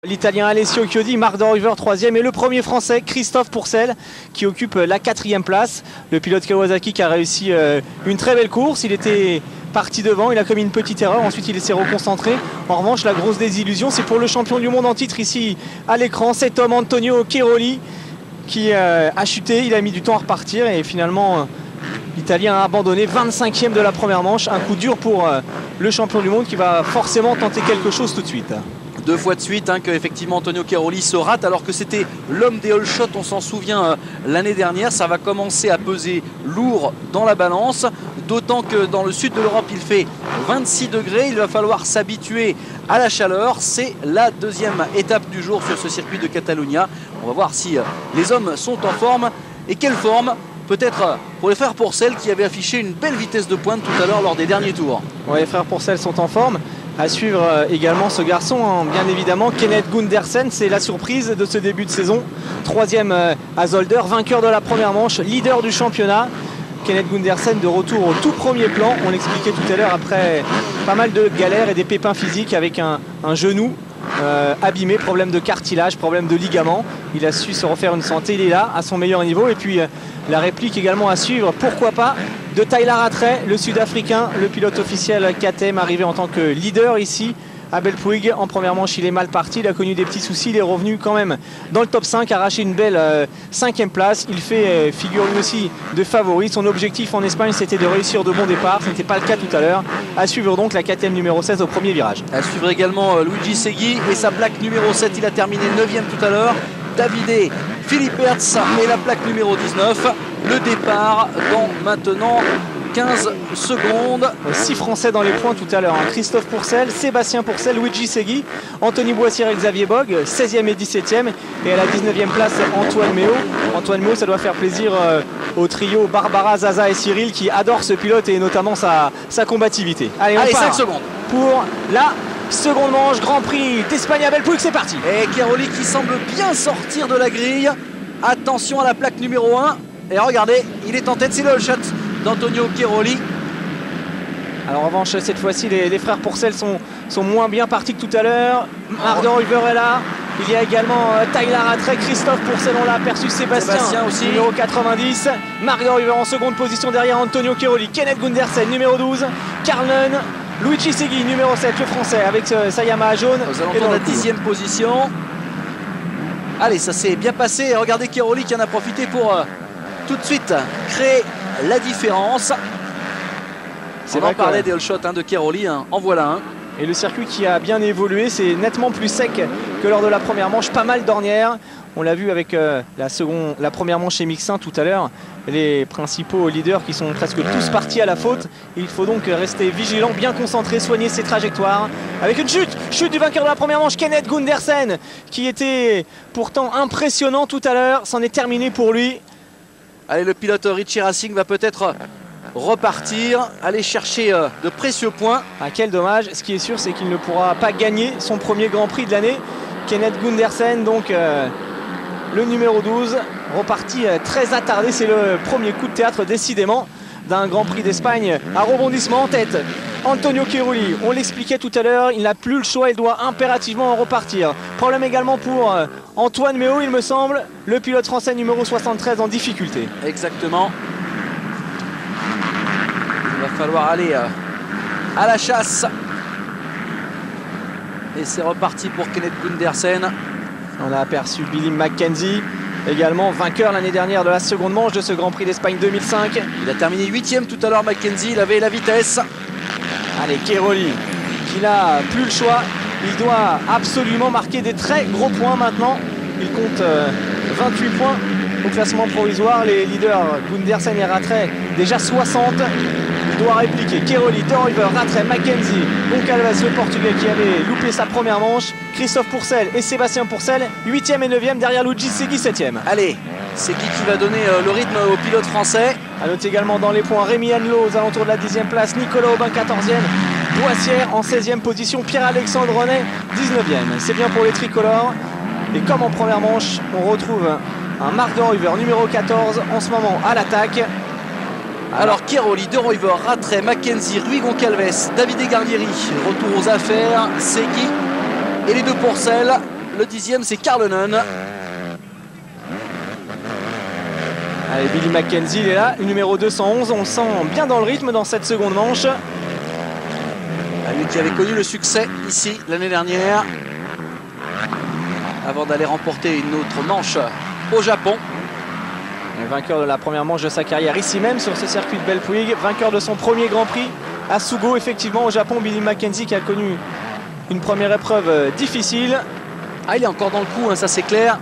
L'Italien Alessio Chiodi, Marc de Ruyver 3e et le premier Français Christophe Pourcel qui occupe la 4e place. Le pilote Kawasaki qui a réussi une très belle course. Il était parti devant, il a commis une petite erreur, ensuite il s'est reconcentré. En revanche, la grosse désillusion, c'est pour le champion du monde en titre ici à l'écran, cet homme Antonio Cairoli qui a chuté. Il a mis du temps à repartir et finalement l'Italien a abandonné 25e de la première manche. Un coup dur pour le champion du monde qui va forcément tenter quelque chose tout de suite. 2 fois de suite que effectivement Antonio Cairoli se rate alors que c'était l'homme des all shots, on s'en souvient l'année dernière. Ça va commencer à peser lourd dans la balance, d'autant que dans le sud de l'Europe il fait 26 degrés, il va falloir s'habituer à la chaleur. C'est la 2e étape du jour sur ce circuit de Catalunya. On va voir si les hommes sont en forme et quelle forme. Peut-être pour les frères Pourcel qui avaient affiché une belle vitesse de pointe tout à l'heure lors des derniers tours. Ouais, les frères Pourcel sont en forme. À suivre également ce garçon, bien évidemment, Kenneth Gundersen, c'est la surprise de ce début de saison. 3e à Zolder, vainqueur de la première manche, leader du championnat. Kenneth Gundersen de retour au tout premier plan, on l'expliquait tout à l'heure, après pas mal de galères et des pépins physiques avec un genou abîmé, problème de cartilage, problème de ligament. Il a su se refaire une santé, il est là à son meilleur niveau. Et puis la réplique également à suivre, pourquoi pas, de Tyler Rattray, le sud-africain, le pilote officiel KTM, arrivé en tant que leader ici à Belpuig. En première manche il est mal parti, il a connu des petits soucis, il est revenu quand même dans le top 5, arraché une belle 5e place. Il fait figure lui aussi de favori. Son objectif en Espagne c'était de réussir de bons départs, ce n'était pas le cas tout à l'heure. À suivre donc la KTM numéro 16 au premier virage. À suivre également Luigi Segui et sa plaque numéro 7, il a terminé 9e tout à l'heure. Davide Philippe Hertz et la plaque numéro 19. Le départ dans maintenant 15 secondes. 6 Français dans les points tout à l'heure. Christophe Pourcel, Sébastien Pourcel, Luigi Segui, Anthony Boissière et Xavier Bogue, 16e et 17e. Et à la 19e place, Antoine Méo. Antoine Méo, ça doit faire plaisir au trio Barbara, Zaza et Cyril qui adorent ce pilote et notamment sa combativité. Allez, 5 secondes. Pour la seconde manche, Grand Prix d'Espagne à Belpuig, c'est parti. Et Cairoli qui semble bien sortir de la grille. Attention à la plaque numéro 1. Et regardez, il est en tête, c'est le shot d'Antonio Cairoli. Alors en revanche, cette fois-ci, les frères Pourcel sont moins bien partis que tout à l'heure. Marc de Ruyver est là. Il y a également Tyler Rattray, Christophe Pourcel, on l'a aperçu, Sébastien aussi. Numéro 90. Marc de Ruyver en seconde position derrière Antonio Cairoli. Kenneth Gundersen, numéro 12. Carl Nunn. Luigi Segui, numéro 7, le français, avec sa Yamaha jaune. Aux alentours de la 10e position. Allez, ça s'est bien passé. Et regardez Cairoli qui en a profité pour tout de suite créer la différence. On en parlait des all shots de Cairoli, en voilà un. Et le circuit qui a bien évolué, c'est nettement plus sec que lors de la première manche, pas mal d'ornières. On l'a vu avec la première manche chez Mixin tout à l'heure. Les principaux leaders qui sont presque tous partis à la faute. Il faut donc rester vigilant, bien concentré, soigner ses trajectoires. Avec une chute du vainqueur de la première manche, Kenneth Gundersen, qui était pourtant impressionnant tout à l'heure. C'en est terminé pour lui. Allez, le pilote Richie Racing va peut-être repartir, aller chercher de précieux points. Ah, quel dommage. Ce qui est sûr, c'est qu'il ne pourra pas gagner son premier Grand Prix de l'année. Kenneth Gundersen, donc le numéro 12, reparti très attardé. C'est le premier coup de théâtre décidément d'un Grand Prix d'Espagne à rebondissement. En tête, Antonio Cairoli, on l'expliquait tout à l'heure, il n'a plus le choix, il doit impérativement en repartir. Problème également pour Antoine Méo, il me semble, le pilote français numéro 73 en difficulté. Exactement. Il va falloir aller à la chasse. Et c'est reparti pour Kenneth Gundersen. On a aperçu Billy McKenzie, également vainqueur l'année dernière de la seconde manche de ce Grand Prix d'Espagne 2005. Il a terminé 8e tout à l'heure, McKenzie, il avait la vitesse. Allez, Cairoli, qui n'a plus le choix. Il doit absolument marquer des très gros points maintenant. Il compte 28 points au classement provisoire. Les leaders Gundersen et Rattray, déjà 60. Il doit répliquer. Cairoli, de Ruyver, Rattray, McKenzie, Goncalves, le Portugais qui avait loupé sa première manche. Christophe Pourcel et Sébastien Pourcel, 8e et 9e derrière Luigi Segui, 7e. Allez, Segui qui va donner le rythme au pilote français. A noter également dans les points Rémi Anelot aux alentours de la 10e place, Nicolas Aubin 14e, Boissière en 16e position, Pierre-Alexandre Renet 19e. C'est bien pour les tricolores. Et comme en première manche, on retrouve un Marc de Ruyver numéro 14 en ce moment à l'attaque. Alors Cairoli, de Ruyver, Rattray, McKenzie, Rui Goncalves, Davide Garnieri, retour aux affaires, Segui et les deux Pourcel. Le 10e, c'est Carlonen. Allez, Billy Mackenzie, il est là. Le numéro 211, on le sent bien dans le rythme dans cette seconde manche. Lui qui avait connu le succès ici l'année dernière, avant d'aller remporter une autre manche au Japon. Le vainqueur de la première manche de sa carrière ici même sur ce circuit de Belpuig, vainqueur de son premier Grand Prix à Sugo, effectivement au Japon. Billy Mackenzie qui a connu une première épreuve difficile. Ah, il est encore dans le coup, hein, ça c'est clair.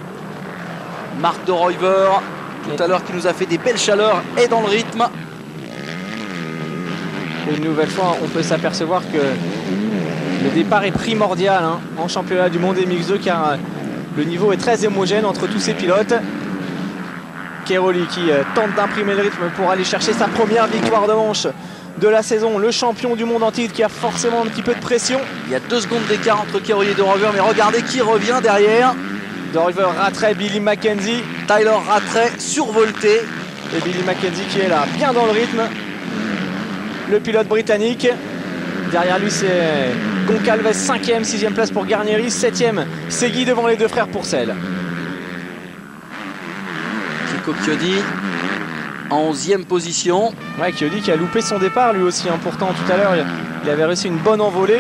Marc de Ruyver, tout à l'heure qui nous a fait des belles chaleurs, est dans le rythme. Et une nouvelle fois, on peut s'apercevoir que le départ est primordial hein, en championnat du monde MX2 car le niveau est très homogène entre tous ces pilotes. Cairoli qui tente d'imprimer le rythme pour aller chercher sa première victoire de manche de la saison. Le champion du monde en titre qui a forcément un petit peu de pression. Il y a 2 secondes d'écart entre Cairoli et de Ruyver, mais regardez qui revient derrière. De Ruyver Rattray, Billy Mackenzie. Tyler Rattray survolté. Et Billy Mackenzie qui est là, bien dans le rythme. Le pilote britannique. Derrière lui, c'est Goncalves, 5e, 6e place pour Garnieri. 7e, Segui devant les deux frères Pourcel. Kiko Chiodi en 11e position. Ouais, Chiodi qui a loupé son départ lui aussi. Hein. Pourtant, tout à l'heure, il avait réussi une bonne envolée.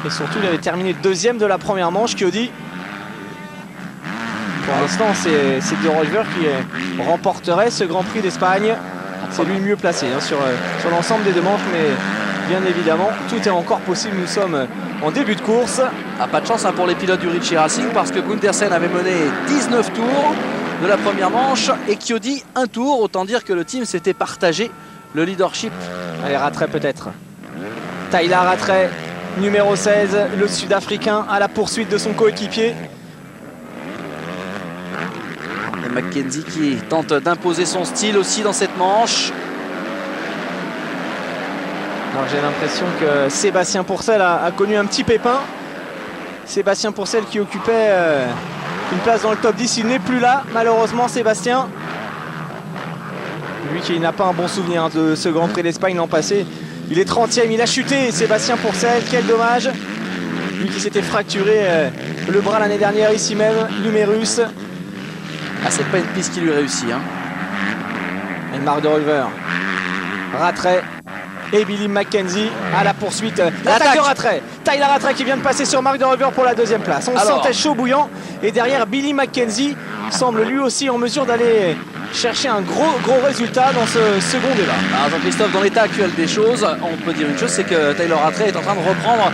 Et surtout, il avait terminé 2e de la première manche, Chiodi. Pour l'instant, c'est De Ruyver qui remporterait ce Grand Prix d'Espagne. C'est lui le mieux placé hein, sur l'ensemble des deux manches, mais bien évidemment, tout est encore possible. Nous sommes en début de course. Ah, pas de chance hein, pour les pilotes du Ritchie Racing parce que Gundersen avait mené 19 tours de la première manche et Chiodi un tour. Autant dire que le team s'était partagé le leadership. Allez, Rattray peut-être. Tyler Rattray, numéro 16, le Sud-Africain à la poursuite de son coéquipier. Et Mackenzie qui tente d'imposer son style aussi dans cette manche. J'ai l'impression que Sébastien Pourcel a connu un petit pépin. Sébastien Pourcel qui occupait une place dans le top 10, il n'est plus là malheureusement Sébastien. Lui qui n'a pas un bon souvenir de ce Grand Prix d'Espagne l'an passé. Il est 30e, il a chuté Sébastien Pourcel, quel dommage. Lui qui s'était fracturé le bras l'année dernière ici même, l'humérus. Ah, c'est pas une piste qui lui réussit hein. Et Marc de Ruyver, Rattray et Billy Mackenzie à la poursuite. L'attaque de Rattray. Tyler Rattray qui vient de passer sur Marc de Ruyver pour la 2e place. On sentait chaud bouillant. Et derrière, Billy Mackenzie semble lui aussi en mesure d'aller chercher un gros résultat dans ce second débat. Alors Jean-Christophe, dans l'état actuel des choses, on peut dire une chose, c'est que Tyler Rattray est en train de reprendre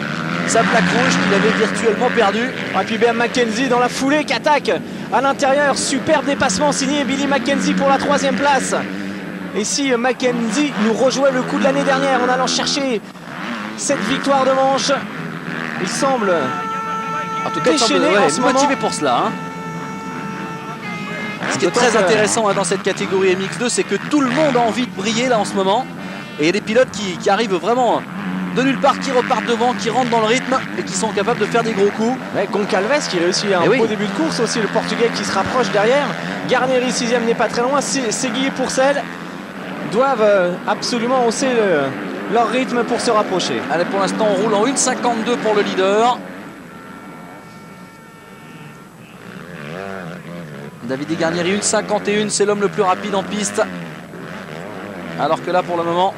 sa plaque rouge qu'il avait virtuellement perdue. Et puis Ben Mackenzie dans la foulée qui attaque à l'intérieur. Superbe dépassement signé Billy Mackenzie pour la 3e place. Et si Mackenzie nous rejouait le coup de l'année dernière en allant chercher cette victoire de manche, il semble en tout cas déchaîné en ce motivé moment. pour cela. Hein. Ce qui est très intéressant hein, dans cette catégorie MX2, c'est que tout le monde a envie de briller là en ce moment. Et il y a des pilotes qui arrivent vraiment de nulle part, qui repartent devant, qui rentrent dans le rythme et qui sont capables de faire des gros coups. Ouais, Goncalves qui réussit un beau début de course aussi, le Portugais qui se rapproche derrière. Garnieri 6e n'est pas très loin, Segui et Pourcel doivent absolument hausser leur rythme pour se rapprocher. Allez, pour l'instant on roule en 1,52 pour le leader. Davide Garnieri 1,51, c'est l'homme le plus rapide en piste. Alors que là pour le moment,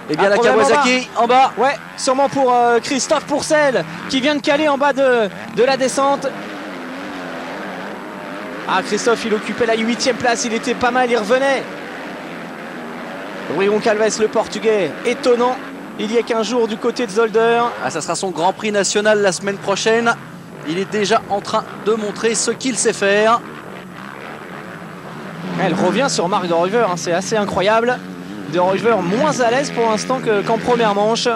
eh bien la Kawasaki en bas. Ouais, sûrement pour Christophe Pourcel qui vient de caler en bas de la descente. Ah, Christophe, il occupait la 8e place, il était pas mal, il revenait. Rui Goncalves, le Portugais, étonnant. Il y a 15 jours du côté de Zolder. Ah, ça sera son Grand Prix national la semaine prochaine. Il est déjà en train de montrer ce qu'il sait faire. Elle revient sur Marc de Ruyver, hein, c'est assez incroyable. De Ruyver moins à l'aise pour l'instant qu'en première manche. Et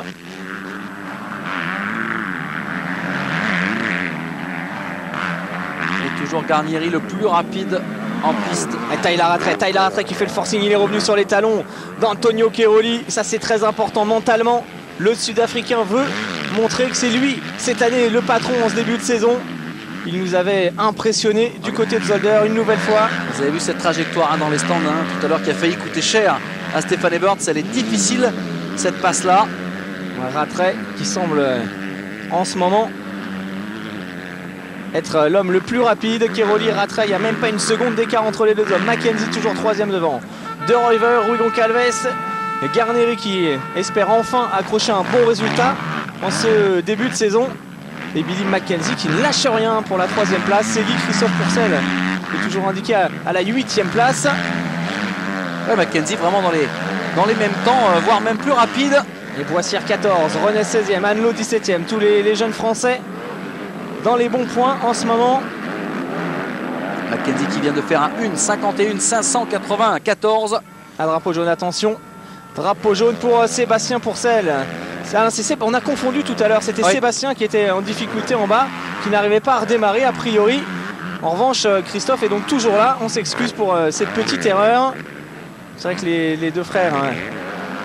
toujours Garnieri le plus rapide en piste. Et Tyler Rattray qui fait le forcing, il est revenu sur les talons d'Antonio Cairoli. Ça c'est très important mentalement. Le Sud-Africain veut montrer que c'est lui cette année le patron en ce début de saison. Il nous avait impressionné du côté de Zolder une nouvelle fois. Vous avez vu cette trajectoire hein, dans les stands hein, tout à l'heure qui a failli coûter cher à Stéphane Eberts. Elle est difficile cette passe là. Rattray qui semble en ce moment être l'homme le plus rapide. Keroli, Rattray, il n'y a même pas une seconde d'écart entre les deux hommes. Mackenzie toujours troisième devant. De Ruyver, Rui Goncalves, Garneri qui espère enfin accrocher un bon résultat en ce début de saison. Et Billy Mackenzie qui ne lâche rien pour la troisième place. C'est Guy Christophe Pourcel qui est toujours indiqué à la 8e place. Ouais, Mackenzie vraiment dans les mêmes temps, voire même plus rapide. Et Boissière 14, René 16e, Annelot 17e. Tous les jeunes Français dans les bons points en ce moment. Mackenzie qui vient de faire un 1,51,594. Un drapeau jaune, attention. Drapeau jaune pour Sébastien Pourcel. On a confondu tout à l'heure, c'était oui. Sébastien qui était en difficulté en bas, qui n'arrivait pas à redémarrer a priori. En revanche, Christophe est donc toujours là. On s'excuse pour cette petite erreur. C'est vrai que les deux frères, hein,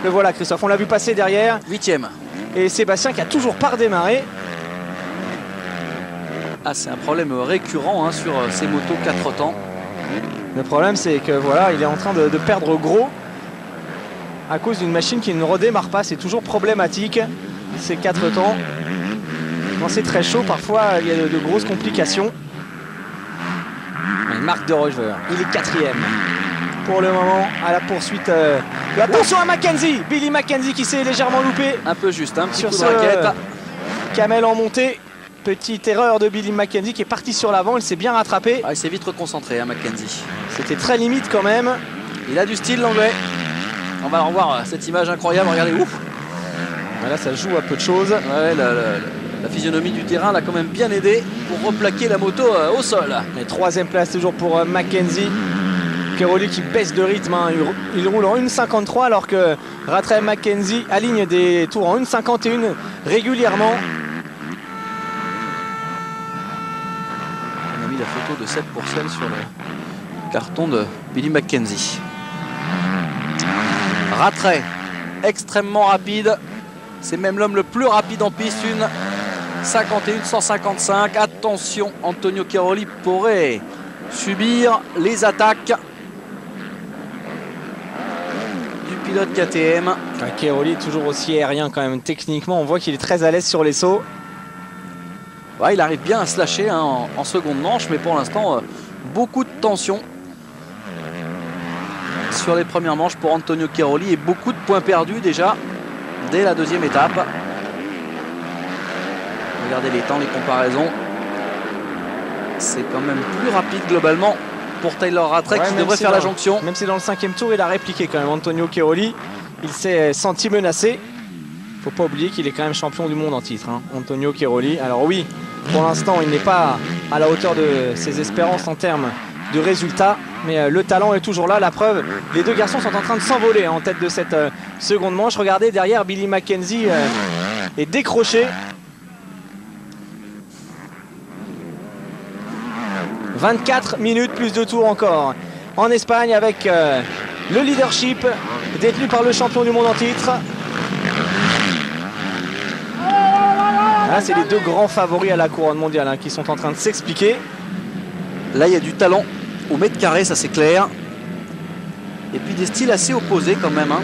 le voilà Christophe, on l'a vu passer derrière. 8e. Et Sébastien qui a toujours pas redémarré. Ah, c'est un problème récurrent hein, sur ces motos 4 temps. Le problème c'est que voilà, il est en train de perdre gros à cause d'une machine qui ne redémarre pas. C'est toujours problématique ces 4 temps. Quand c'est très chaud, parfois il y a de grosses complications. Marc de Ruyver, il est 4e pour le moment à la poursuite. Attention à Mackenzie, Billy Mackenzie qui s'est légèrement loupé. Un peu juste, un petit sur coup de raquette. Camel en montée. Petite erreur de Billy Mackenzie qui est parti sur l'avant, il s'est bien rattrapé. Ah, il s'est vite reconcentré, hein, Mackenzie. C'était très limite quand même. Il a du style l'anglais. On va revoir cette image incroyable, regardez, ouf. Là ça joue à peu de choses. Ouais, la physionomie du terrain l'a quand même bien aidé pour replaquer la moto au sol. Mais 3e place toujours pour Mackenzie. Keroli qui baisse de rythme, hein. Il roule en 1,53 alors que Rattray Mackenzie aligne des tours en 1,51 régulièrement. On a mis la photo de Seb Pourcel sur le carton de Billy Mackenzie. Rattray, extrêmement rapide. C'est même l'homme le plus rapide en piste, 1,51,155. Attention, Antonio Keroli pourrait subir les attaques du pilote KTM. Keroli est toujours aussi aérien quand même. Techniquement, on voit qu'il est très à l'aise sur les sauts. Ouais, il arrive bien à se lâcher hein, en seconde manche, mais pour l'instant, beaucoup de tension sur les premières manches pour Antonio Keroli et beaucoup de points perdus déjà dès la 2e étape. Regardez les temps, les comparaisons. C'est quand même plus rapide globalement pour Taylor Rattray qui devrait faire la jonction. Même si dans le 5e tour, il a répliqué quand même Antonio Keroli. Il s'est senti menacé. Faut pas oublier qu'il est quand même champion du monde en titre, hein, Antonio Keroli. Alors oui, pour l'instant, il n'est pas à la hauteur de ses espérances en termes de résultats. Mais le talent est toujours là, la preuve. Les deux garçons sont en train de s'envoler en tête de cette seconde manche. Regardez derrière, Billy Mackenzie est décroché. 24 minutes plus de tours encore en Espagne avec le leadership détenu par le champion du monde en titre. Là, c'est les deux grands favoris à la couronne mondiale hein, qui sont en train de s'expliquer. Là, il y a du talent au mètre carré, ça c'est clair. Et puis des styles assez opposés quand même. Hein.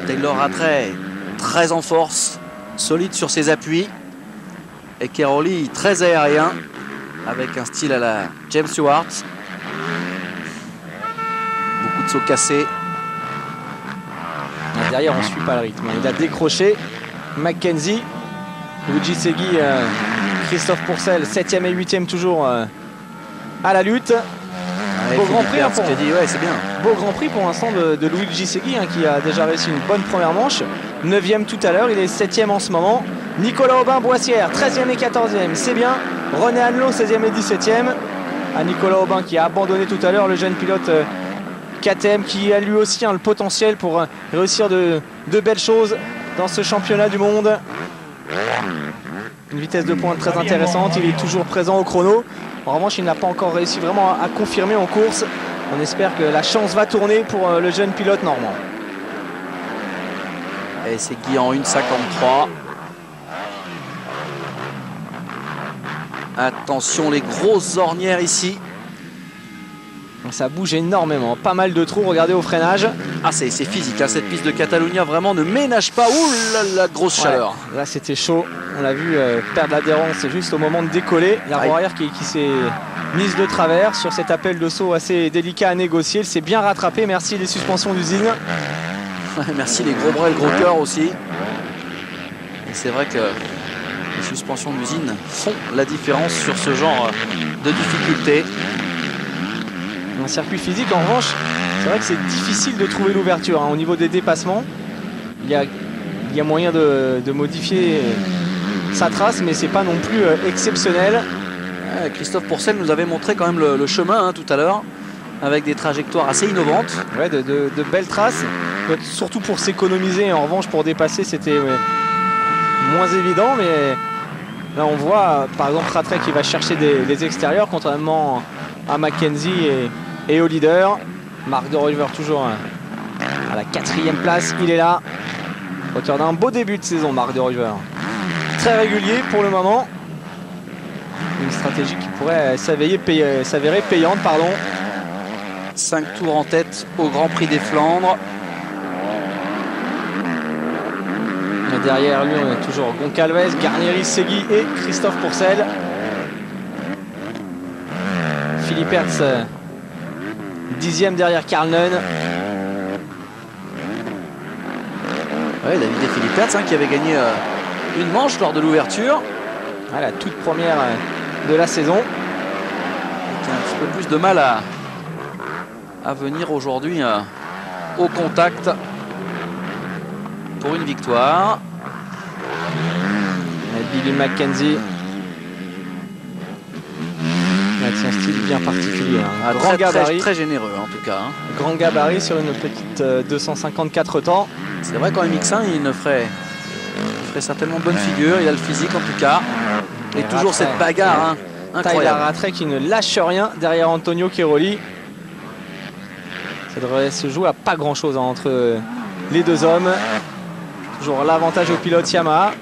Taylor Rattray très en force, solide sur ses appuis. Et Keroli très aérien, avec un style à la James Stewart. Beaucoup de sauts cassés. Et derrière, on ne suit pas le rythme. Il a décroché. Mackenzie, Luigi Segui, Christophe Pourcel, 7e et 8e toujours à la lutte. Beau Grand Prix, ouais, c'est bien. Beau Grand Prix pour l'instant de Luigi Segui hein, qui a déjà réussi une bonne première manche. 9e tout à l'heure, il est 7e en ce moment. Nicolas Aubin Boissière, 13e et 14e, c'est bien. René Annelot, 16e et 17e. À Nicolas Aubin qui a abandonné tout à l'heure, le jeune pilote KTM qui a lui aussi le potentiel pour réussir de belles choses dans ce championnat du monde. Une vitesse de pointe très intéressante, il est toujours présent au chrono. En revanche, il n'a pas encore réussi vraiment à confirmer en course. On espère que la chance va tourner pour le jeune pilote normand. Et c'est Guy en 1,53. Attention, les grosses ornières ici. Ça bouge énormément, pas mal de trous, regardez au freinage. Ah, c'est physique, hein, cette piste de Catalunya vraiment ne ménage pas. Ouh la grosse chaleur. Là c'était chaud, on l'a vu perdre l'adhérence juste au moment de décoller. La roue arrière qui s'est mise de travers sur cet appel de saut assez délicat à négocier. Elle s'est bien rattrapée, merci les suspensions d'usine. Merci les gros bras et le gros cœur aussi. Et c'est vrai que les suspensions d'usine font la différence sur ce genre de difficulté. Un circuit physique en revanche, c'est vrai que c'est difficile de trouver l'ouverture hein. Au niveau des dépassements, il y a moyen de modifier sa trace, mais c'est pas non plus exceptionnel. Christophe Pourcel nous avait montré quand même le chemin hein, tout à l'heure, avec des trajectoires assez innovantes. Ouais, de belles traces, surtout pour s'économiser. En revanche, pour dépasser, c'était moins évident, mais là on voit par exemple Rattray qui va chercher des extérieurs, contrairement à Mackenzie et au leader. Marc de Ruyver toujours à la 4e place, il est là. Auteur d'un beau début de saison, Marc de Ruyver. Très régulier pour le moment. Une stratégie qui pourrait s'avérer payante. 5 tours en tête au Grand Prix des Flandres. Et derrière lui, on a toujours Goncalves, Garnieri, Segui et Christophe Pourcel. Philippe Hertz, 10e derrière Karl Nunn. Ouais, David et Philippe Hertz hein, qui avait gagné une manche lors de l'ouverture. La toute première de la saison. Et qui a un petit peu plus de mal à venir aujourd'hui au contact pour une victoire. Et Billy Mackenzie. Avec son style bien particulier. Hein. Grand gabarit. Très généreux en tout cas. Hein. Grand gabarit sur une petite 254 temps. C'est vrai qu'en MX1 il ferait certainement bonne figure. Il a le physique en tout cas. Et toujours Rattray, cette bagarre hein, incroyable. Tyler Rattray qui ne lâche rien derrière Antonio Cairoli. Ça devrait se jouer à pas grand chose hein, entre les deux hommes. Toujours l'avantage au pilote Yamaha.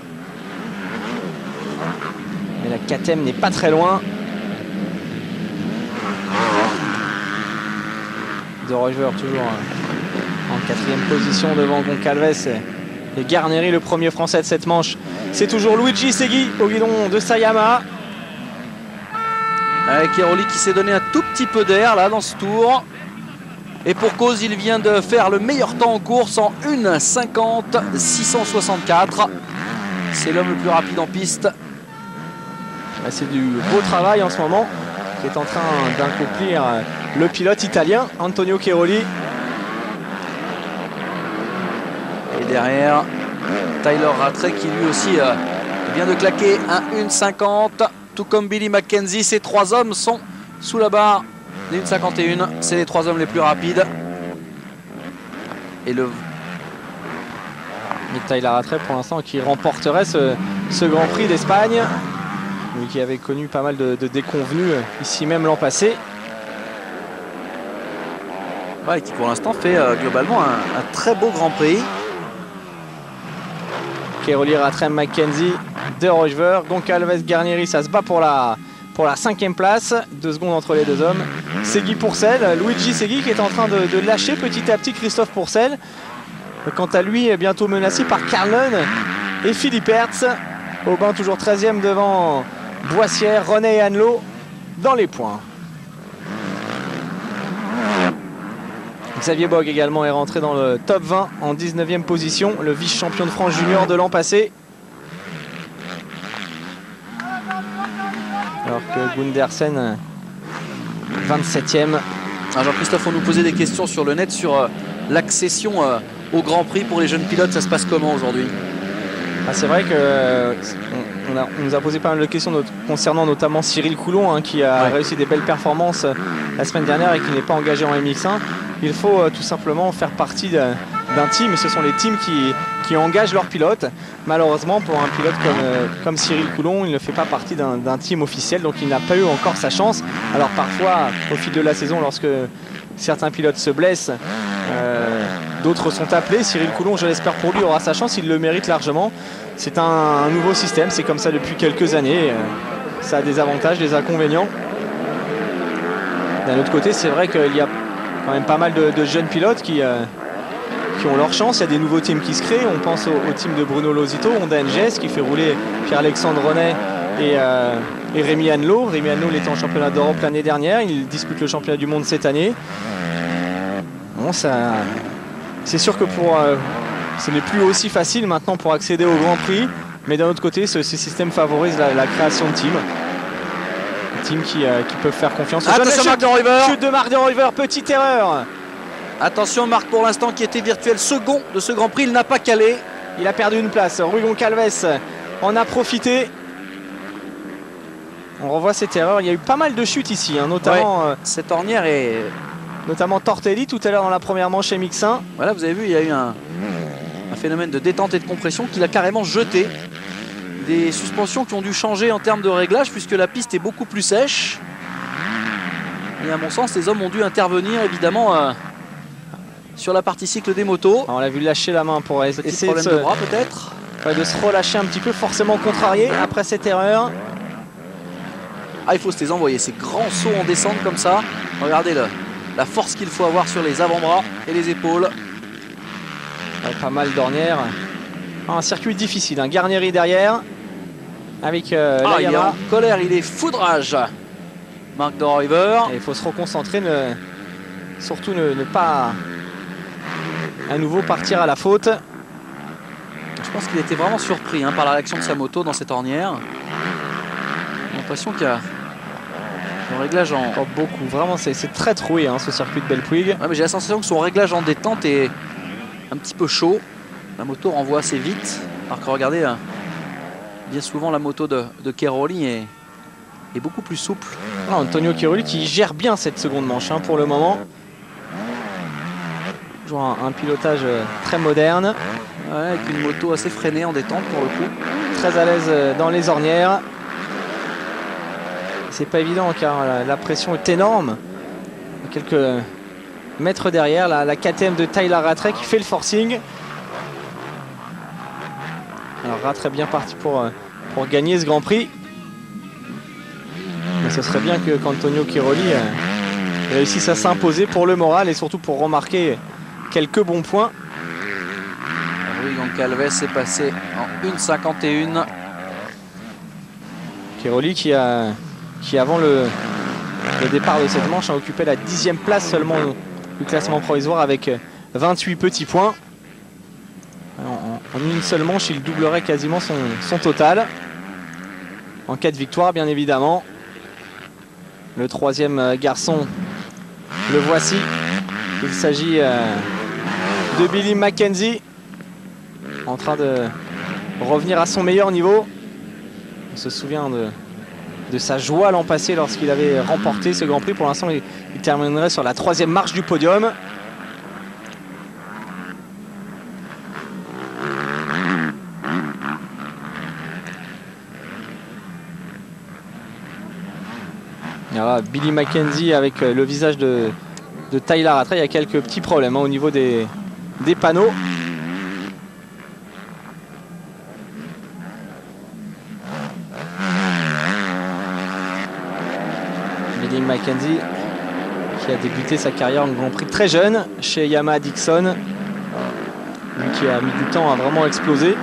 Mais la KTM n'est pas très loin. De Ruyver toujours en 4e position devant Goncalves et Garnieri, le premier français de cette manche. C'est toujours Luigi Segui au guidon de sa Yamaha. Avec Cairoli qui s'est donné un tout petit peu d'air là dans ce tour. Et pour cause, il vient de faire le meilleur temps en course en 1:50-664. C'est l'homme le plus rapide en piste. C'est du beau travail en ce moment qui est en train d'accomplir le pilote italien Antonio Cairoli. Et derrière, Tyler Rattray qui lui aussi vient de claquer un 1:50, tout comme Billy Mackenzie. Ces trois hommes sont sous la barre des 1:51. C'est les trois hommes les plus rapides. Et Tyler Rattray pour l'instant qui remporterait ce Grand Prix d'Espagne, lui qui avait connu pas mal de déconvenues ici même l'an passé. Ouais, qui pour l'instant fait globalement un très beau Grand Prix. Cairoli, Rattray, Mackenzie, De Ruyver, Goncalves, Garnieri, ça se bat pour la 5e place. 2 secondes entre les deux hommes. Segui Pourcel, Luigi Segui qui est en train de lâcher petit à petit Christophe Pourcel. Quant à lui, est bientôt menacé par Karl Nunn et Philippe Hertz. Aubin toujours 13e devant Boissière, René et Anelot dans les points. Xavier Bogue également est rentré dans le top 20 en 19e position, le vice-champion de France junior de l'an passé. Alors que Gundersen 27e. Jean-Christophe, on nous posait des questions sur le net sur l'accession au Grand Prix pour les jeunes pilotes. Ça se passe comment aujourd'hui? C'est vrai que on nous a posé pas mal de questions concernant notamment Cyril Coulon qui a réussi des belles performances la semaine dernière et qui n'est pas engagé en MX1. Il faut tout simplement faire partie d'un team, et ce sont les teams qui engagent leurs pilotes. Malheureusement pour un pilote comme Cyril Coulon, il ne fait pas partie d'un team officiel, donc il n'a pas eu encore sa chance. Alors parfois au fil de la saison, lorsque certains pilotes se blessent, d'autres sont appelés. Cyril Coulon, je l'espère pour lui, aura sa chance, il le mérite largement. C'est un nouveau système, c'est comme ça depuis quelques années. Ça a des avantages, des inconvénients. D'un autre côté, c'est vrai qu'il y a quand même pas mal de jeunes pilotes qui ont leur chance. Il y a des nouveaux teams qui se créent. On pense au team de Bruno Losito, Honda NGS, qui fait rouler Pierre-Alexandre Renet et Rémi Annelot. Rémi Annelot, il était en championnat d'Europe l'année dernière. Il dispute le championnat du monde cette année. Bon, c'est sûr que ce n'est plus aussi facile maintenant pour accéder au Grand Prix. Mais d'un autre côté, ce système favorise la création de teams. Teams qui peuvent faire confiance. Attention, Marc de Ruyver. Chute de Marc de Ruyver, petite erreur. Attention, Marc, pour l'instant, qui était virtuel second de ce Grand Prix, il n'a pas calé. Il a perdu une place. Rui Goncalves en a profité. On revoit cette erreur. Il y a eu pas mal de chutes ici, hein, notamment, cette ornière est... notamment Tortelli tout à l'heure dans la première manche MX1. Voilà, vous avez vu, il y a eu un phénomène de détente et de compression qu'il a carrément jeté. Des suspensions qui ont dû changer en termes de réglage puisque la piste est beaucoup plus sèche. Et à mon sens, les hommes ont dû intervenir évidemment sur la partie cycle des motos. Alors, on l'a vu lâcher la main pour essayer de bras peut-être. De se relâcher un petit peu, forcément contrarié après cette erreur. Ah, il faut se les envoyer, ces grands sauts en descente comme ça. Regardez la force qu'il faut avoir sur les avant-bras et les épaules. Ouais, pas mal d'ornières. Un circuit difficile, un Garnieri derrière. Avec il est en colère, il est foudrage. Marc de Ruyver. Il faut se reconcentrer, surtout ne pas à nouveau partir à la faute. Je pense qu'il était vraiment surpris par la réaction de sa moto dans cette ornière. J'ai l'impression qu'il y a son réglage en... Oh, beaucoup, vraiment c'est très troué ce circuit de Belpuig. Ouais, mais j'ai la sensation que son réglage en détente est un petit peu chaud. La moto renvoie assez vite. Alors que regardez, bien souvent la moto de Cairoli est beaucoup plus souple. Antonio Cairoli qui gère bien cette seconde manche pour le moment. Toujours un pilotage très moderne. Ouais, avec une moto assez freinée en détente pour le coup. Très à l'aise dans les ornières. C'est pas évident car la pression est énorme. Quelques mètres derrière, la KTM de Tyler Rattray qui fait le forcing. Alors Rattray bien parti pour gagner ce Grand Prix. Mais ce serait bien qu'Antonio Cairoli réussisse à s'imposer pour le moral et surtout pour remarquer quelques bons points. Rui Goncalves est passé en 1,51. Cairoli qui avant le départ de cette manche a occupé la 10e place seulement du classement provisoire avec 28 petits points. En une seule manche, il doublerait quasiment son total. En cas de victoire, bien évidemment. Le troisième garçon, le voici. Il s'agit de Billy Mackenzie, en train de revenir à son meilleur niveau. On se souvient de sa joie l'an passé lorsqu'il avait remporté ce Grand Prix. Pour l'instant, il terminerait sur la 3e marche du podium. Alors, Billy Mackenzie avec le visage de Tyler Rattray. Il y a quelques petits problèmes au niveau des panneaux. Billy Mackenzie qui a débuté sa carrière en Grand Prix très jeune chez Yamaha Dixon. Lui qui a mis du temps à vraiment exploser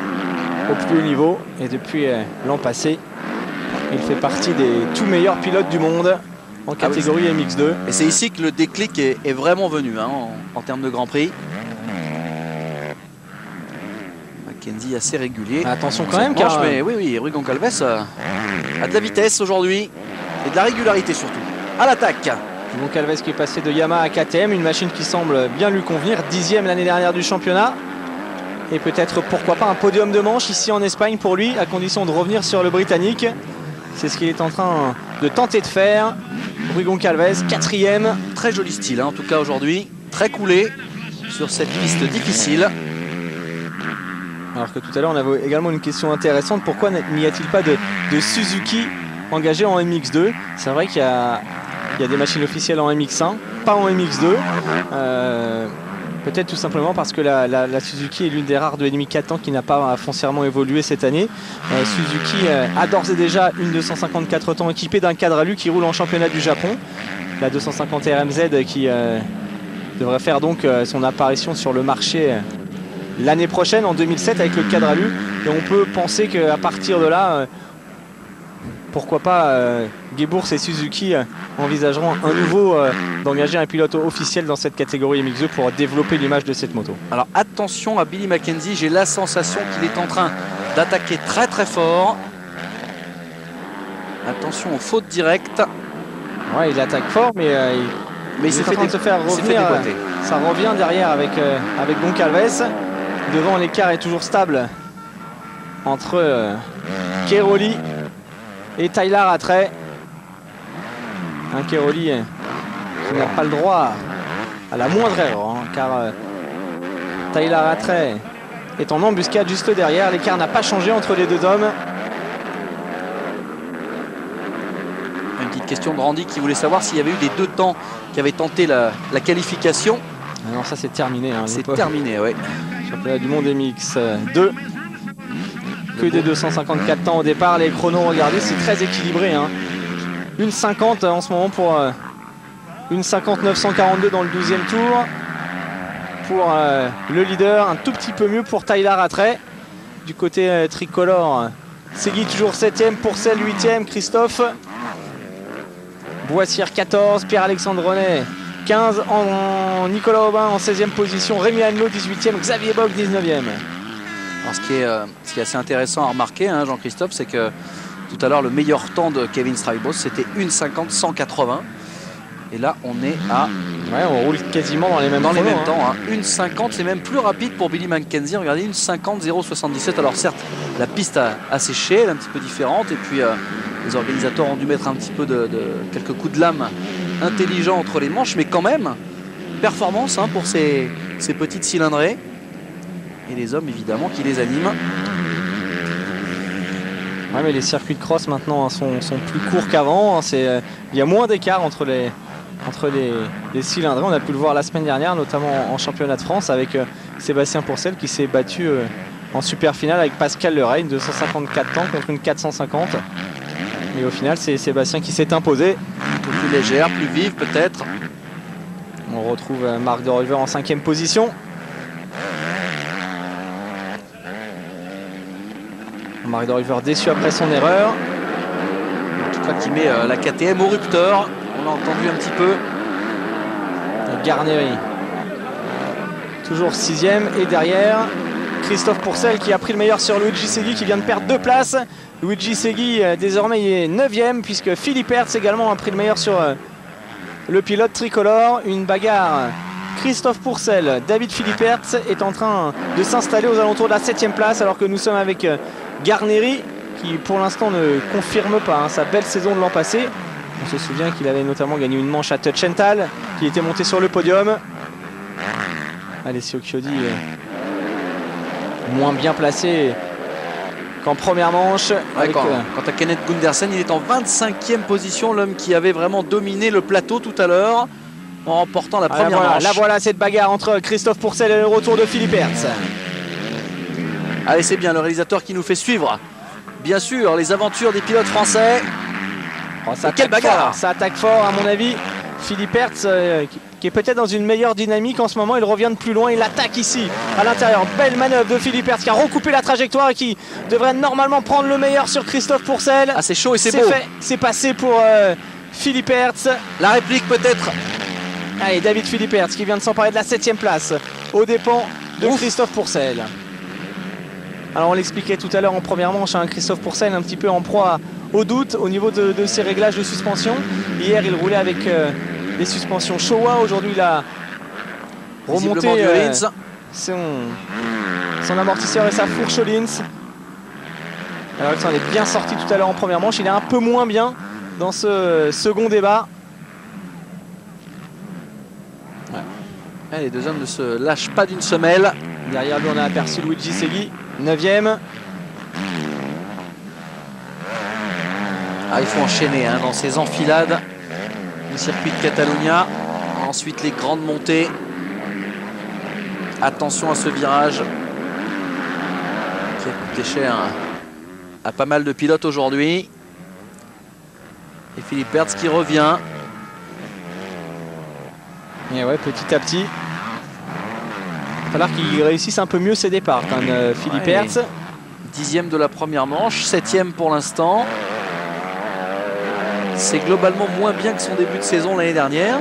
au plus haut niveau. Et depuis l'an passé, il fait partie des tout meilleurs pilotes du monde en catégorie MX2. Et c'est ici que le déclic est vraiment venu en termes de Grand Prix. Mackenzie assez régulier. Attention quand même car... Mais oui, Rui Goncalves a de la vitesse aujourd'hui et de la régularité surtout. À l'attaque. Goncalves qui est passé de Yamaha à KTM, une machine qui semble bien lui convenir. 10e l'année dernière du championnat. Et peut-être pourquoi pas un podium de manche ici en Espagne pour lui, à condition de revenir sur le Britannique. C'est ce qu'il est en train de tenter de faire. Rui Goncalves, 4e. Très joli style en tout cas aujourd'hui. Très coulé sur cette piste difficile. Alors que tout à l'heure on avait également une question intéressante. Pourquoi n'y a-t-il pas de Suzuki engagé en MX2? C'est vrai qu'il y a des machines officielles en MX1, pas en MX2. Peut-être tout simplement parce que la Suzuki est l'une des rares de l'ennemi 4 ans qui n'a pas foncièrement évolué cette année. Suzuki a d'ores et déjà une 254 temps équipée d'un cadre alu qui roule en championnat du Japon. La 250 RMZ qui devrait faire donc son apparition sur le marché l'année prochaine, en 2007, avec le cadre alu. Et on peut penser qu'à partir de là, pourquoi pas Guébours et Suzuki envisageront à nouveau d'engager un pilote officiel dans cette catégorie MX2 pour développer l'image de cette moto. Alors attention à Billy Mackenzie, j'ai la sensation qu'il est en train d'attaquer très très fort. Attention aux fautes directes. Ouais, il attaque fort, mais il s'est fait de se faire revenir. Ça revient derrière avec Goncalves. Devant, l'écart est toujours stable entre Cairoli et Tyler Rattray. Un Cairoli qui n'a pas le droit à la moindre erreur, hein, car Tyler Rattray est en embuscade juste derrière. L'écart n'a pas changé entre les deux hommes. Une petite question de Randy qui voulait savoir s'il y avait eu des deux temps qui avaient tenté la qualification. Ah non, ça c'est terminé. Hein, c'est terminé, oui. Championnat du monde MX2. Que des 254 temps au départ. Les chronos, regardez, c'est très équilibré. Hein. Une 50 en ce moment pour une 50 942 dans le 12e tour. Pour le leader, un tout petit peu mieux pour Tyler Rattray. Du côté tricolore, Segui toujours 7e, Pourcel 8e, Christophe. Boissière 14, Pierre-Alexandre Renet 15, Nicolas Aubin en 16e position, Rémi Annelot 18e, Xavier Bock 19e. Alors ce qui est assez intéressant à remarquer, hein, Jean-Christophe, c'est que tout à l'heure le meilleur temps de Kevin Straubos c'était 1,50-180. Et là on est à... Ouais, on roule quasiment dans les mêmes temps. Hein. 1,50, c'est même plus rapide pour Billy Mackenzie. Regardez, 1,50-0,77. Alors certes, la piste a séché, elle est un petit peu différente. Et puis les organisateurs ont dû mettre un petit peu quelques coups de lame intelligents entre les manches. Mais quand même, performance hein, pour ces petites cylindrées. Et les hommes, évidemment, qui les animent. Ouais, mais les circuits de cross maintenant hein, sont plus courts qu'avant. Il y a moins d'écart entre les cylindrées. On a pu le voir la semaine dernière, notamment en championnat de France, avec Sébastien Pourcel qui s'est battu en super finale avec Pascal Leray, une 254 temps contre une 450. Et au final, c'est Sébastien qui s'est imposé. Un peu plus légère, plus vive peut-être. On retrouve Marc de River en 5e position. Marc de River déçu après son erreur. En tout cas, qui met la KTM au rupteur. On l'a entendu un petit peu. Garneri toujours 6e et derrière Christophe Pourcel qui a pris le meilleur sur Luigi Segui qui vient de perdre 2 places. Luigi Segui désormais est 9e puisque Philippe Hertz également a pris le meilleur sur le pilote tricolore. Une bagarre. Christophe Pourcel, David Philippe Hertz est en train de s'installer aux alentours de la 7e place alors que nous sommes avec Garneri qui pour l'instant ne confirme pas hein, sa belle saison de l'an passé. On se souvient qu'il avait notamment gagné une manche à Touchenthal, qu'il était monté sur le podium. Alessio Chiodi moins bien placé qu'en première manche. Ouais, quant à Kenneth Gundersen, il est en 25e position, l'homme qui avait vraiment dominé le plateau tout à l'heure en remportant la première manche. Là voilà cette bagarre entre Christophe Pourcel et le retour de Philippe Hertz. Allez, c'est bien le réalisateur qui nous fait suivre, bien sûr, les aventures des pilotes français. Oh, quelle bagarre! Ça attaque fort à mon avis. Philippe Hertz qui est peut-être dans une meilleure dynamique en ce moment. Il revient de plus loin, il attaque ici à l'intérieur. Belle manœuvre de Philippe Hertz qui a recoupé la trajectoire et qui devrait normalement prendre le meilleur sur Christophe Pourcel. Ah, c'est chaud et c'est beau. C'est passé pour Philippe Hertz. La réplique peut-être. Allez, David Philippe Hertz qui vient de s'emparer de la 7e place aux dépens de Christophe Pourcel. Alors on l'expliquait tout à l'heure en première manche, hein, Christophe Pourcel un petit peu en proie au doute au niveau de ses réglages de suspension. Hier il roulait avec des suspensions Showa, aujourd'hui il a remonté son amortisseur et sa fourche Öhlins. Alors il s'en est bien sorti tout à l'heure en première manche, il est un peu moins bien dans ce second débat. Ouais. Les deux hommes ne se lâchent pas d'une semelle. Derrière lui on a aperçu Luigi Segui, 9e. Ah, il faut enchaîner hein, dans ces enfilades. Le circuit de Catalunya. Ensuite les grandes montées. Attention à ce virage qui a coûté cher à pas mal de pilotes aujourd'hui. Et Philippe Hertz qui revient. Et ouais, petit à petit. Il va falloir qu'il réussisse un peu mieux ses départs, quand même, Philippe Hertz. 10e de la première manche, 7e pour l'instant. C'est globalement moins bien que son début de saison l'année dernière.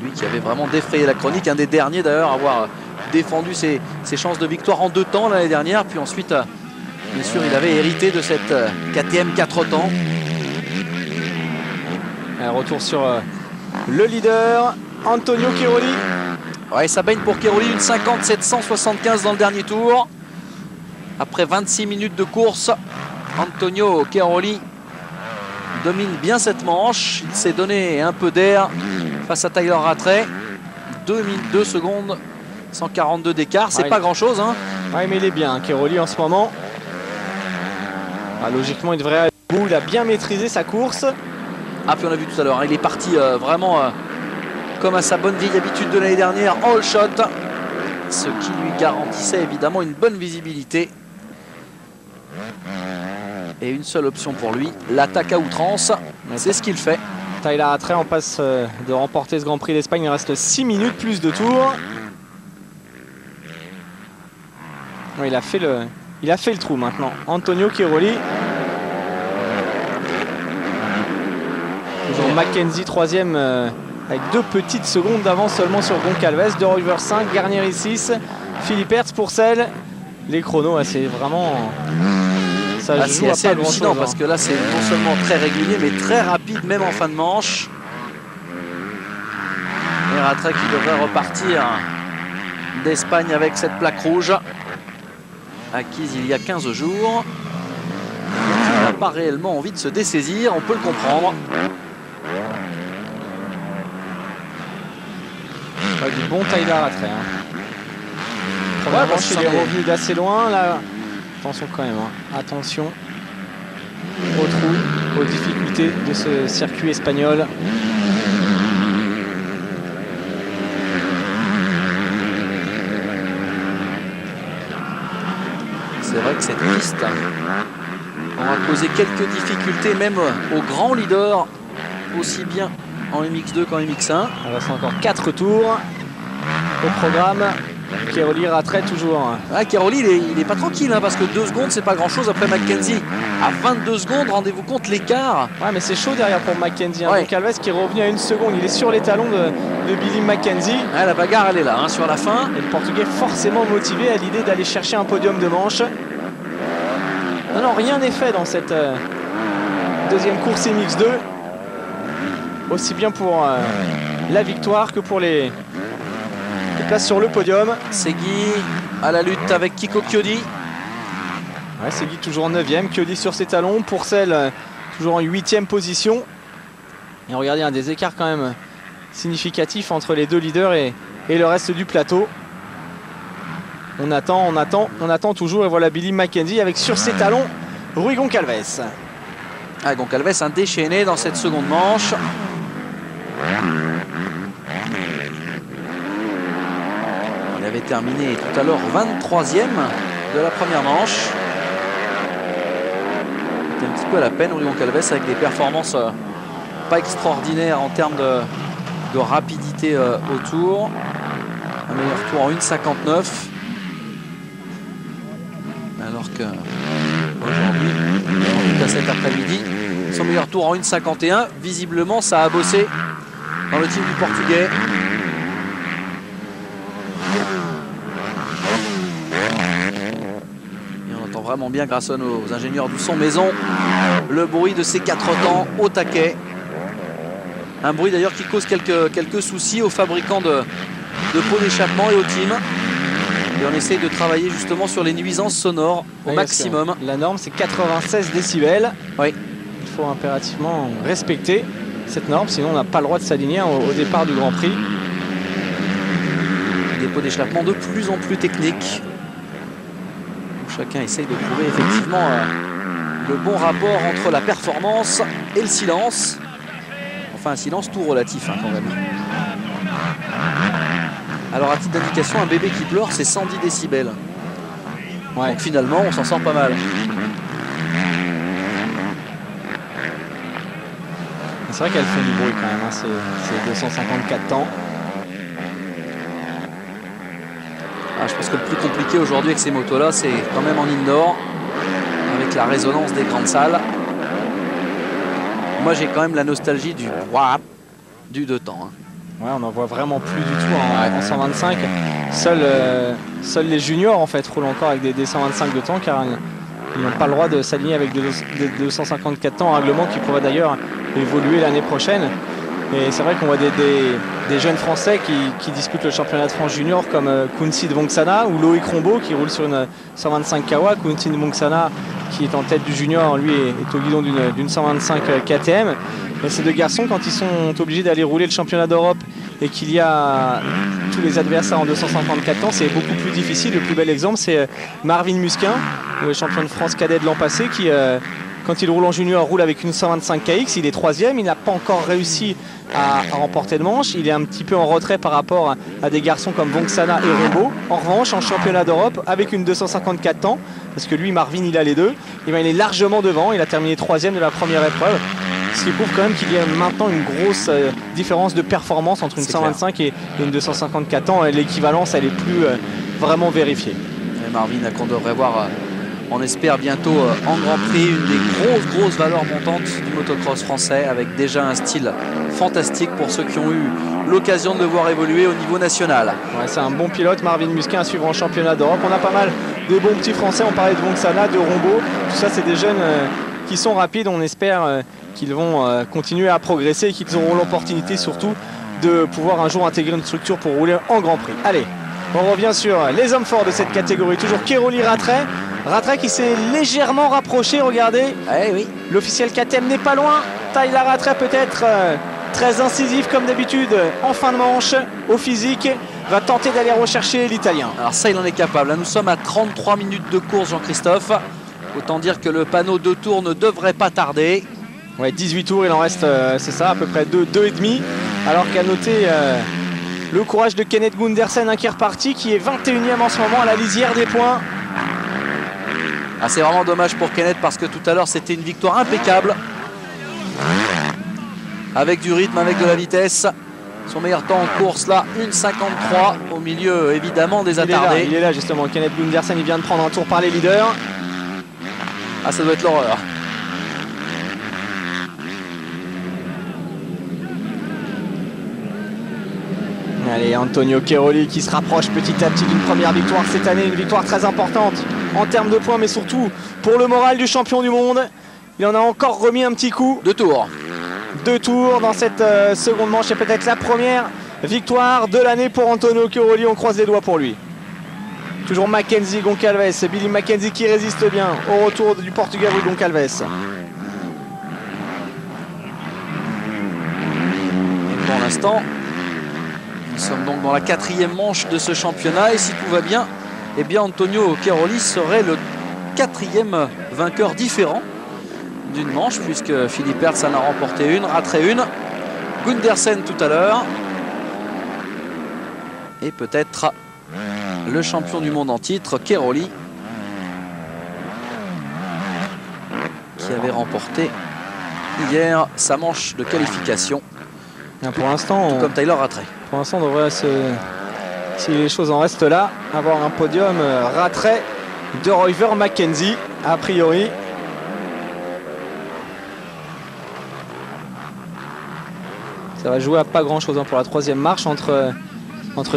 Lui qui avait vraiment défrayé la chronique, un des derniers d'ailleurs à avoir défendu ses chances de victoire en 2 temps l'année dernière. Puis ensuite, bien sûr, il avait hérité de cette KTM 4 temps. Un retour sur le leader, Antonio Cairoli. Ouais, ça baigne pour Cairoli, une 50-775 dans le dernier tour. Après 26 minutes de course, Antonio Cairoli domine bien cette manche. Il s'est donné un peu d'air face à Tyler Rattray. 2 secondes, 142 d'écart, c'est pas grand chose. Hein. Ouais, mais il est bien, Cairoli en ce moment. Ah, logiquement, il devrait aller au bout. Il a bien maîtrisé sa course. Ah, puis on a vu tout à l'heure, hein, il est parti vraiment comme à sa bonne vieille habitude de l'année dernière, en all shot. Ce qui lui garantissait évidemment une bonne visibilité. Et une seule option pour lui, l'attaque à outrance. C'est ce qu'il fait. Tyler Rattray en passe de remporter ce Grand Prix d'Espagne. Il reste 6 minutes plus de tours. Ouais, il a fait le trou maintenant. Antonio Cairoli. Toujours Mackenzie 3e avec 2 petites secondes d'avance seulement sur Goncalves. De Ruyver 5, Garnier 6, Philippe Hertz pour celle. Les chronos, c'est vraiment... Ça c'est assez hallucinant parce que là c'est non seulement très régulier mais très rapide même en fin de manche. Et Rattray qui devrait repartir d'Espagne avec cette plaque rouge acquise il y a 15 jours. Il n'a pas réellement envie de se dessaisir, on peut le comprendre. Du bon Tyler Rattray. Probablement qu'il est revenu d'assez loin là. Attention quand même, hein. Attention au trou, aux difficultés de ce circuit espagnol. C'est vrai que cette piste aura causé quelques difficultés même aux grands leaders, aussi bien en MX2 qu'en MX1. Il reste encore 4 tours au programme. Cairoli, Rattray toujours. Ah, Cairoli, il est pas tranquille hein, parce que 2 secondes, c'est pas grand chose après Mackenzie. À 22 secondes, rendez-vous compte l'écart. Ouais, mais c'est chaud derrière pour Mackenzie. Hein. Ouais. Goncalves qui est revenu à 1 seconde. Il est sur les talons de Billy Mackenzie. Ah, la bagarre, elle est là hein, sur la fin. Et le Portugais forcément motivé à l'idée d'aller chercher un podium de manche. Non, rien n'est fait dans cette deuxième course MX2. Aussi bien pour la victoire que pour les places sur le podium. Segui à la lutte avec Kiko Chiodi. Ouais, Segui toujours en 9e, Chiodi sur ses talons. Pourcel toujours en 8e position. Et regardez, un des écarts quand même significatifs entre les 2 leaders et le reste du plateau. On attend toujours. Et voilà Billy Mackenzie avec sur ses talons Rui Goncalves. Ah, Goncalves un déchaîné dans cette seconde manche. Il avait terminé tout à l'heure 23e de la première manche. C'était un petit peu à la peine Rui Goncalves avec des performances pas extraordinaires en termes de rapidité au tour. Un meilleur tour en 1,59. Alors que aujourd'hui, en tout cas cet après-midi, son meilleur tour en 1,51. Visiblement, ça a bossé dans le team du Portugais. Et on entend vraiment bien grâce à nos ingénieurs du son maison le bruit de ces 4 temps au taquet. Un bruit d'ailleurs qui cause quelques soucis aux fabricants de pots d'échappement et au team. Et on essaye de travailler justement sur les nuisances sonores au maximum. La norme c'est 96 décibels. Oui. Il faut impérativement respecter cette norme, sinon on n'a pas le droit de s'aligner au départ du Grand Prix. Des pots d'échappement de plus en plus techniques. Chacun essaye de trouver effectivement le bon rapport entre la performance et le silence. Enfin un silence tout relatif hein, quand même. Alors à titre d'indication, un bébé qui pleure, c'est 110 décibels. Ouais. Donc finalement, on s'en sort pas mal. C'est vrai qu'elle fait du bruit quand même, hein. C'est 254 temps. Ah, je pense que le plus compliqué aujourd'hui avec ces motos-là, c'est quand même en indoor, avec la résonance des grandes salles. Moi, j'ai quand même la nostalgie du 2 temps. Hein. Ouais, on n'en voit vraiment plus du tout en 125. Seuls les juniors en fait roulent encore avec des 125 de temps, car ils n'ont pas le droit de s'aligner avec des 254 temps en règlement qui pourrait d'ailleurs évoluer l'année prochaine. Et c'est vrai qu'on voit des jeunes Français qui disputent le championnat de France junior comme Kunsi Dvongsana ou Loïc Rombaud qui roule sur une 125 Kawa. Kunsi Dvongsana qui est en tête du junior, lui est au guidon d'une 125 KTM. Et ces deux garçons, quand ils sont obligés d'aller rouler le championnat d'Europe et qu'il y a tous les adversaires en 254 ans, c'est beaucoup plus difficile. Le plus bel exemple, c'est Marvin Musquin, le champion de France cadet de l'an passé, qui, quand il roule en junior, roule avec une 125 KX. Il est 3e, il n'a pas encore réussi à remporter le manche. Il est un petit peu en retrait par rapport à des garçons comme Vonksana et Rombaud. En revanche, en championnat d'Europe, avec une 254 ans, parce que lui, Marvin, il a les deux, et bien, il est largement devant. Il a terminé 3e de la première épreuve. Ce qui prouve quand même qu'il y a maintenant une grosse différence de performance entre une 125 et une 254 ans. L'équivalence, elle est plus vraiment vérifiée. Et Marvin, qu'on devrait voir, on espère bientôt en Grand Prix, une des grosses valeurs montantes du motocross français, avec déjà un style fantastique pour ceux qui ont eu l'occasion de le voir évoluer au niveau national. Ouais, c'est un bon pilote, Marvin Musquin, à suivre en championnat d'Europe. On a pas mal de bons petits Français. On parlait de Vonksana, de Rombaud. Tout ça, c'est des jeunes qui sont rapides. On espère qu'ils vont continuer à progresser et qu'ils auront l'opportunité surtout de pouvoir un jour intégrer une structure pour rouler en Grand Prix. Allez, on revient sur les hommes forts de cette catégorie. Toujours Keroli Rattray. Rattray qui s'est légèrement rapproché, regardez. Oui. L'officiel KTM n'est pas loin. Tyler Rattray peut-être très incisif comme d'habitude en fin de manche. Au physique, va tenter d'aller rechercher l'Italien. Alors ça, il en est capable. Là, nous sommes à 33 minutes de course, Jean-Christophe. Autant dire que le panneau 2 tours ne devrait pas tarder. Ouais, 18 tours, il en reste, c'est ça, à peu près 2,5. Alors qu'à noter le courage de Kenneth Gundersen, qui est reparti, qui est 21e en ce moment à la lisière des points. Ah, c'est vraiment dommage pour Kenneth parce que tout à l'heure, c'était une victoire impeccable. Avec du rythme, avec de la vitesse. Son meilleur temps en course, là, 1,53 au milieu, évidemment, des attardés. Il est là, justement. Kenneth Gundersen, il vient de prendre un tour par les leaders. Ah, ça doit être l'horreur. Allez, Antonio Keroli qui se rapproche petit à petit d'une première victoire cette année, une victoire très importante en termes de points, mais surtout pour le moral du champion du monde. Il en a encore remis un petit coup. 2 tours. 2 tours dans cette seconde manche, et peut-être la première victoire de l'année pour Antonio Keroli. On croise les doigts pour lui. Toujours Mackenzie Goncalves, Billy Mackenzie qui résiste bien au retour du Portugais Goncalves. Et pour l'instant, nous sommes donc dans la 4e manche de ce championnat et si tout va bien, eh bien Antonio Keroli serait le 4e vainqueur différent d'une manche puisque Philippe Hertz en a remporté une, Rattray une, Gundersen tout à l'heure et peut-être le champion du monde en titre, Keroli, qui avait remporté hier sa manche de qualification. Pour l'instant, tout comme Tyler Rattray. Pour l'instant, on devrait, si les choses en restent là, avoir un podium Rattray, De Ruyver, Mackenzie, a priori. Ça va jouer à pas grand-chose pour la 3e marche entre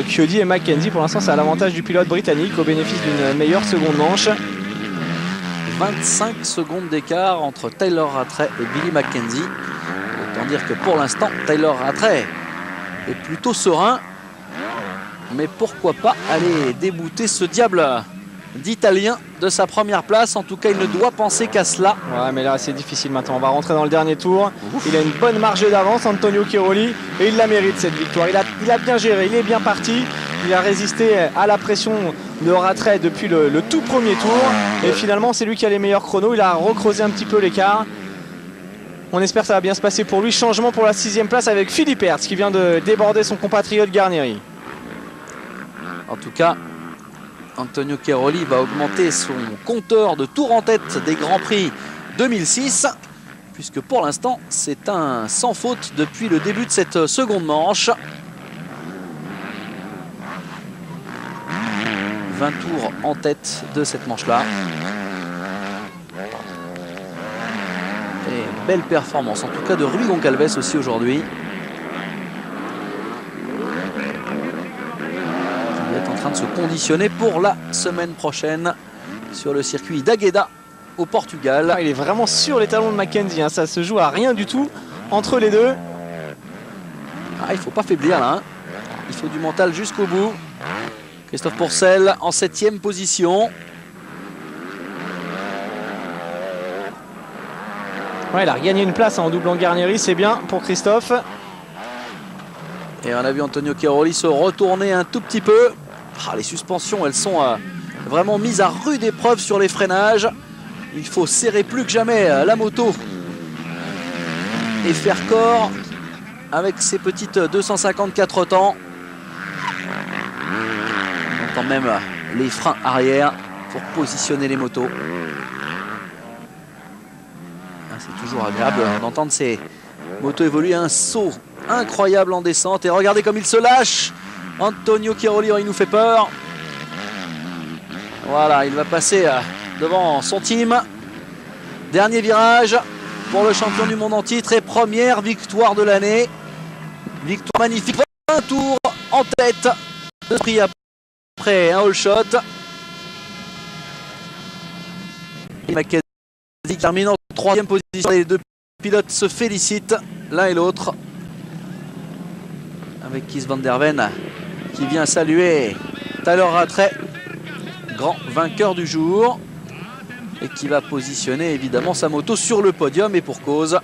Chiodi et Mackenzie. Pour l'instant, c'est à l'avantage du pilote britannique au bénéfice d'une meilleure seconde manche. 25 secondes d'écart entre Tyler Rattray et Billy Mackenzie. Autant dire que pour l'instant, Tyler Rattray est plutôt serein. Mais pourquoi pas aller débouter ce diable d'Italien de sa première place. En tout cas, il ne doit penser qu'à cela. Ouais, mais là, c'est difficile maintenant. On va rentrer dans le dernier tour. Il a une bonne marge d'avance, Antonio Keroli, et il la mérite, cette victoire. Il a bien géré, il est bien parti. Il a résisté à la pression de Rattray depuis le tout premier tour. Et finalement, c'est lui qui a les meilleurs chronos. Il a recreusé un petit peu l'écart. On espère que ça va bien se passer pour lui. Changement pour la 6e place avec Philippe Hertz qui vient de déborder son compatriote Garnieri. tout cas, Antonio Cairoli va augmenter son compteur de tours en tête des Grands Prix 2006, puisque pour l'instant, c'est un sans faute depuis le début de cette seconde manche. 20 tours en tête de cette manche-là. Et une belle performance, en tout cas de Rui Goncalves aussi aujourd'hui. Il est en train de se conditionner pour la semaine prochaine sur le circuit d'Agueda au Portugal. Il est vraiment sur les talons de Mackenzie, hein. Ça se joue à rien du tout entre les deux. Ah, il ne faut pas faiblir là, hein. Il faut du mental jusqu'au bout. Christophe Pourcel en 7e position. Ouais, il a regagné une place en doublant Guarnieri, c'est bien pour Christophe. Et on a vu Antonio Cairoli se retourner un tout petit peu. Ah, les suspensions, elles sont vraiment mises à rude épreuve sur les freinages. Il faut serrer plus que jamais la moto et faire corps avec ces petites 254 temps. On entend même les freins arrière pour positionner les motos. C'est toujours agréable d'entendre ces motos évoluer. Un saut incroyable en descente. Et regardez comme il se lâche. Antonio Cairoli, il nous fait peur. Voilà, il va passer devant son team. Dernier virage pour le champion du monde en titre et première victoire de l'année. Victoire magnifique. 20 tours en tête de prix après un all shot. Et Mackenzie termine en 3e position. Les deux pilotes se félicitent l'un et l'autre. Avec Kees van der Ven qui vient saluer Tyler Rattray, grand vainqueur du jour, et qui va positionner évidemment sa moto sur le podium, et pour cause.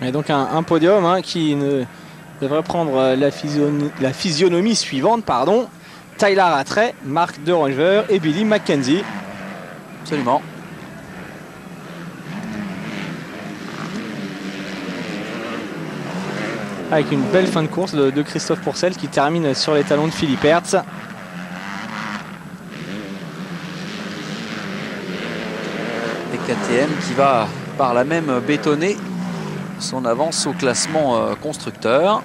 Et donc un podium, hein, qui devrait prendre la physionomie suivante, pardon. Tyler Rattray, Mark de Roever et Billy Mackenzie. Absolument. Avec une belle fin de course de Christophe Pourcel qui termine sur les talons de Philippe Hertz. Et KTM qui va par là même bétonner son avance au classement constructeur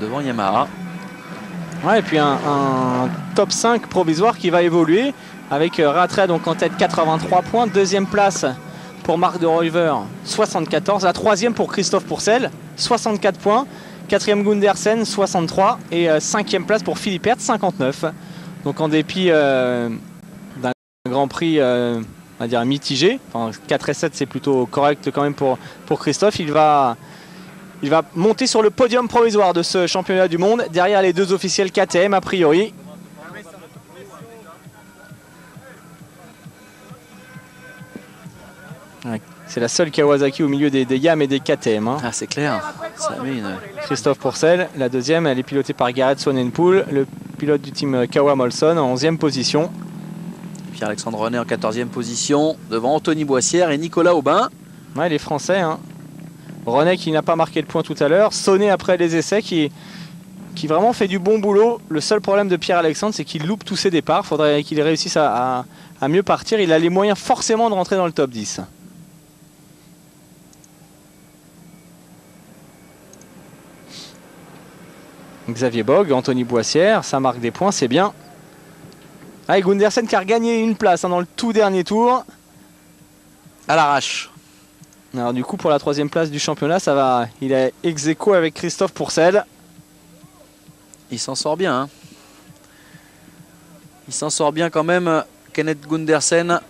devant Yamaha. Ouais, et puis un top 5 provisoire qui va évoluer avec Rattray donc en tête 83 points, deuxième place pour Mark de Roever 74, la troisième pour Christophe Pourcel 64 points, quatrième Gundersen 63 et cinquième place pour Philippe Hertz 59. Donc en dépit d'un Grand Prix on va dire mitigé, enfin 4 et 7 c'est plutôt correct quand même pour Christophe, il va monter sur le podium provisoire de ce championnat du monde derrière les deux officiels KTM a priori. C'est la seule Kawasaki au milieu des YAM et des KTM. Hein. Ah, c'est clair. Ça met une... Christophe Pourcel, la deuxième, elle est pilotée par Garrett Sonnenpool, le pilote du team Kawa Molson en 11e position. Pierre-Alexandre René en 14e position, devant Anthony Boissière et Nicolas Aubin. Ouais, les Français. Hein. René qui n'a pas marqué le point tout à l'heure, Sonné après les essais qui vraiment fait du bon boulot. Le seul problème de Pierre-Alexandre, c'est qu'il loupe tous ses départs. Il faudrait qu'il réussisse à mieux partir. Il a les moyens forcément de rentrer dans le top 10. Xavier Bogg, Anthony Boissière, ça marque des points, c'est bien. Ah, et Gundersen qui a regagné une place dans le tout dernier tour. À l'arrache. Alors du coup pour la troisième place du championnat, ça va. Il est ex aequo avec Christophe Pourcel. Il s'en sort bien. Hein. Il s'en sort bien quand même, Kenneth Gundersen.